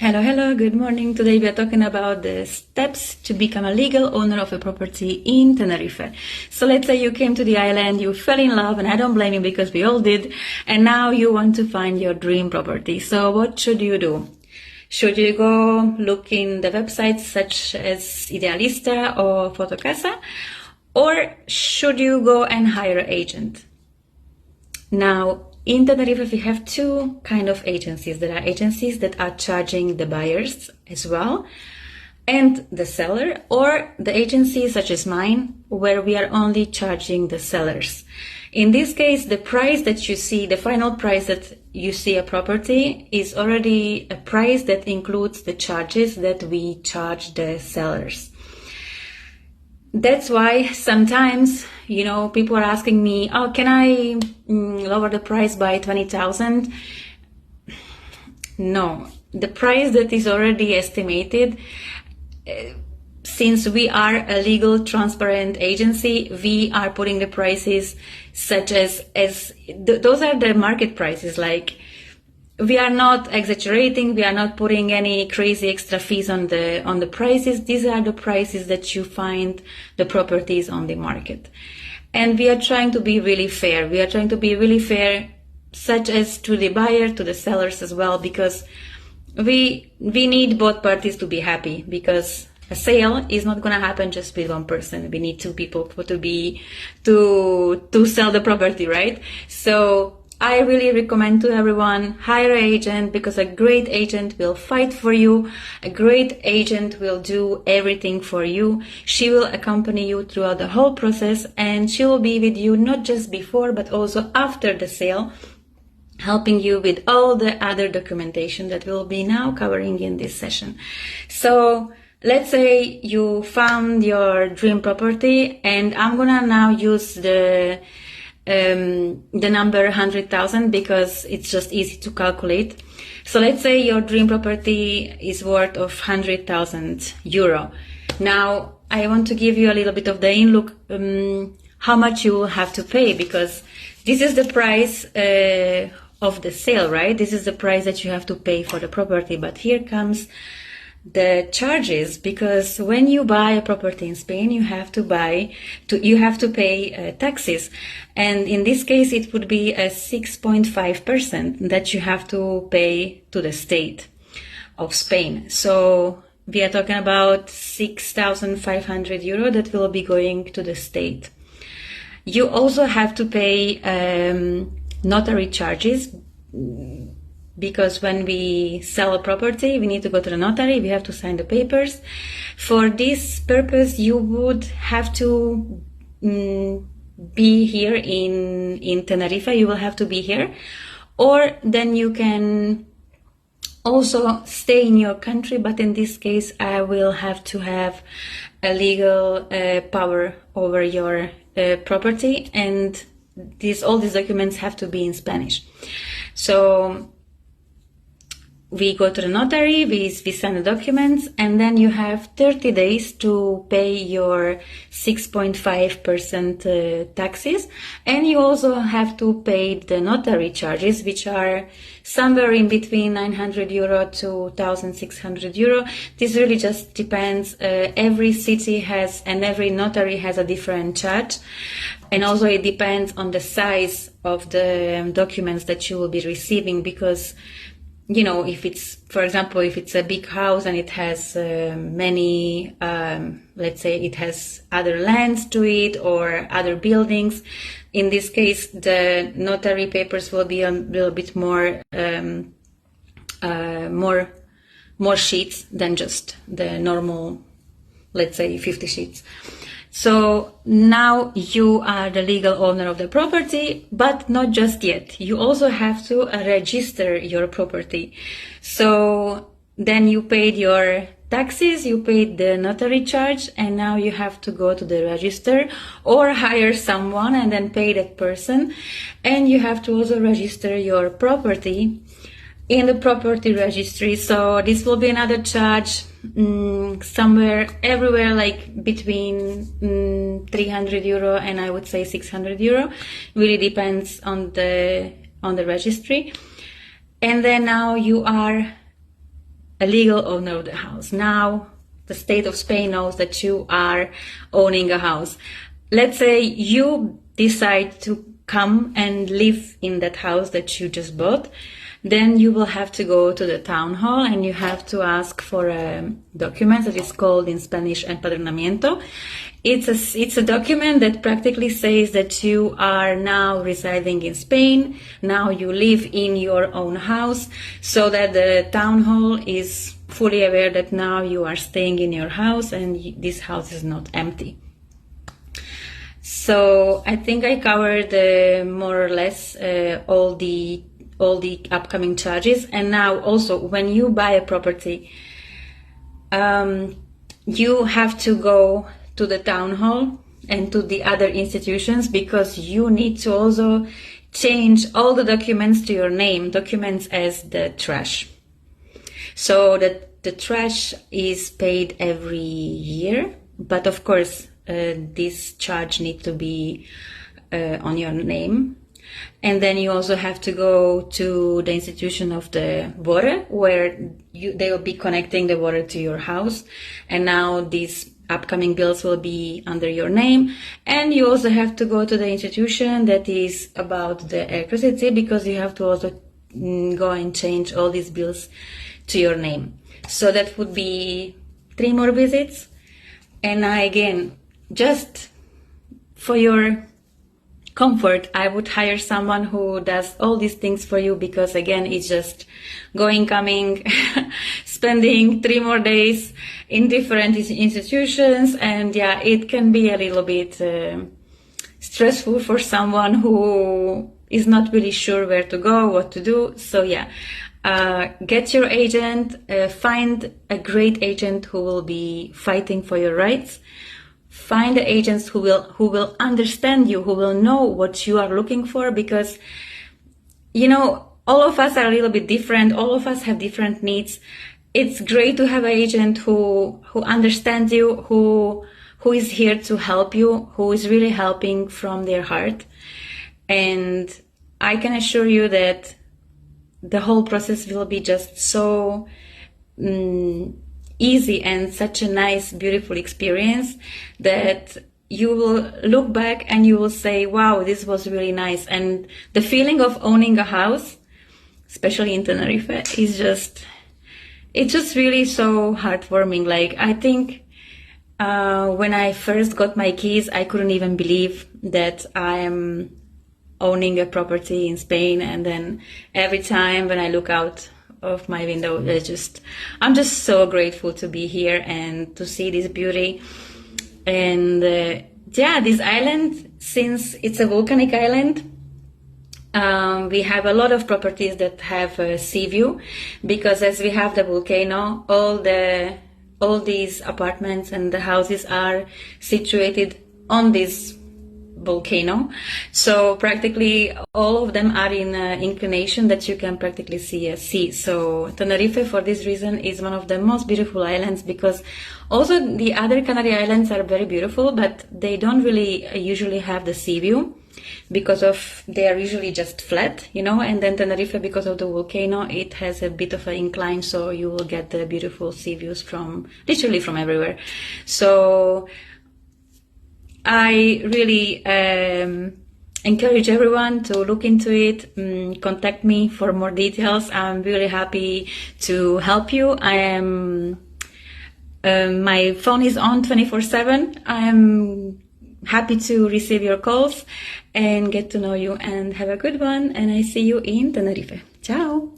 Hello, good morning. Today we are talking about the steps to become a legal owner of a property in Tenerife. So let's say you came to the island, you fell in love, and I don't blame you because we all did, and now you want to find your dream property. So what should you do? Should you go look in the websites such as Idealista or Fotocasa, or should you go and hire an agent? Now, in Tenerife, we have two kind of agencies. There are agencies that are charging the buyers as well and the seller, or the agencies such as mine, where we are only charging the sellers. In this case, the price that you see, the final price that you see a property is already a price that includes the charges that we charge the sellers. That's why sometimes, people are asking me, oh, can I lower the price by 20,000? No, the price that is already estimated, since we are a legal, transparent agency, we are putting the prices such as those are the market prices. Like, we are not exaggerating. We are not putting any crazy extra fees on the prices. These are the prices that you find the properties on the market. And we are trying to be really fair. We are trying to be really fair, such as to the buyer, to the sellers as well, because we need both parties to be happy, because a sale is not going to happen just with one person. We need two people to sell the property, right? So I really recommend to everyone, hire an agent, because a great agent will fight for you. A great agent will do everything for you. She will accompany you throughout the whole process, and she will be with you not just before but also after the sale, helping you with all the other documentation that we'll be now covering in this session. So let's say you found your dream property, and I'm gonna now use the number 100,000 because it's just easy to calculate. So let's say your dream property is worth of 100,000 euro. Now I want to give you a little bit of the in-look, how much you will have to pay, because this is the price of the sale, right? This is the price that you have to pay for the property. But here comes the charges, because when you buy a property in Spain, you have to pay taxes, and in this case it would be a 6.5% that you have to pay to the state of Spain. So we are talking about 6,500 euro that will be going to the state. You also have to pay notary charges, because when we sell a property, we need to go to the notary, we have to sign the papers. For this purpose, you would have to be here in Tenerife, you will have to be here, or then you can also stay in your country, but in this case, I will have to have a legal power over your property, and all these documents have to be in Spanish. So we go to the notary, we send the documents, and then you have 30 days to pay your 6.5% taxes. And you also have to pay the notary charges, which are somewhere in between 900 euro to 1,600 euro. This really just depends. Every city has, and every notary has a different charge. And also it depends on the size of the documents that you will be receiving, because if it's, for example, if it's a big house and it has many, let's say it has other lands to it or other buildings, in this case, the notary papers will be a little bit more sheets than just the normal, let's say 50 sheets. So now you are the legal owner of the property, but not just yet. You also have to register your property. So then you paid your taxes, you paid the notary charge, and now you have to go to the register or hire someone and then pay that person. And you have to also register your property in the property registry. So this will be another charge, somewhere everywhere like between 300 euro and I would say 600 euro. Really depends on the registry. And then now you are a legal owner of the house. Now the state of Spain knows that you are owning a house. Let's say you decide to come and live in that house that you just bought. Then you will have to go to the town hall and you have to ask for a document that is called in Spanish empadronamiento. It's a document that practically says that you are now residing in Spain. Now you live in your own house, so that the town hall is fully aware that now you are staying in your house and this house is not empty. So I think I covered more or less all the upcoming charges. And now also when you buy a property, you have to go to the town hall and to the other institutions, because you need to also change all the documents to your name, documents as the trash. So that the trash is paid every year, but of course this charge needs to be on your name. And then you also have to go to the institution of the water, where they will be connecting the water to your house. And now these upcoming bills will be under your name. And you also have to go to the institution that is about the electricity, because you have to also go and change all these bills to your name. So that would be 3 more visits. And again, just for your comfort, I would hire someone who does all these things for you, because again, it's just going, coming, spending 3 more days in different institutions. And yeah, it can be a little bit stressful for someone who is not really sure where to go, what to do. So yeah, get your agent, find a great agent who will be fighting for your rights. Find the agents who will understand you, who will know what you are looking for, because, you know, all of us are a little bit different. All of us have different needs. It's great to have an agent who understands you, who is here to help you, who is really helping from their heart. And I can assure you that the whole process will be just so easy and such a nice, beautiful experience that you will look back and you will say, wow, this was really nice. And the feeling of owning a house, especially in Tenerife, is it's just really so heartwarming. Like, I think when I first got my keys, I couldn't even believe that I am owning a property in Spain. And then every time when I look out of my window, I'm just so grateful to be here and to see this beauty. And yeah, this island, since it's a volcanic island, we have a lot of properties that have a sea view, because as we have the volcano, all these apartments and the houses are situated on this volcano. So practically all of them are in inclination that you can practically see a sea. So Tenerife, for this reason, is one of the most beautiful islands, because also the other Canary Islands are very beautiful, but they don't really usually have the sea view, because they are usually just flat, you know. And then Tenerife, because of the volcano, it has a bit of an incline, so you will get the beautiful sea views literally from everywhere. So I really encourage everyone to look into it. Contact me for more details. I'm really happy to help you. I am my phone is on 24/7. I am happy to receive your calls and get to know you, and have a good one. And I see you in Tenerife. Ciao.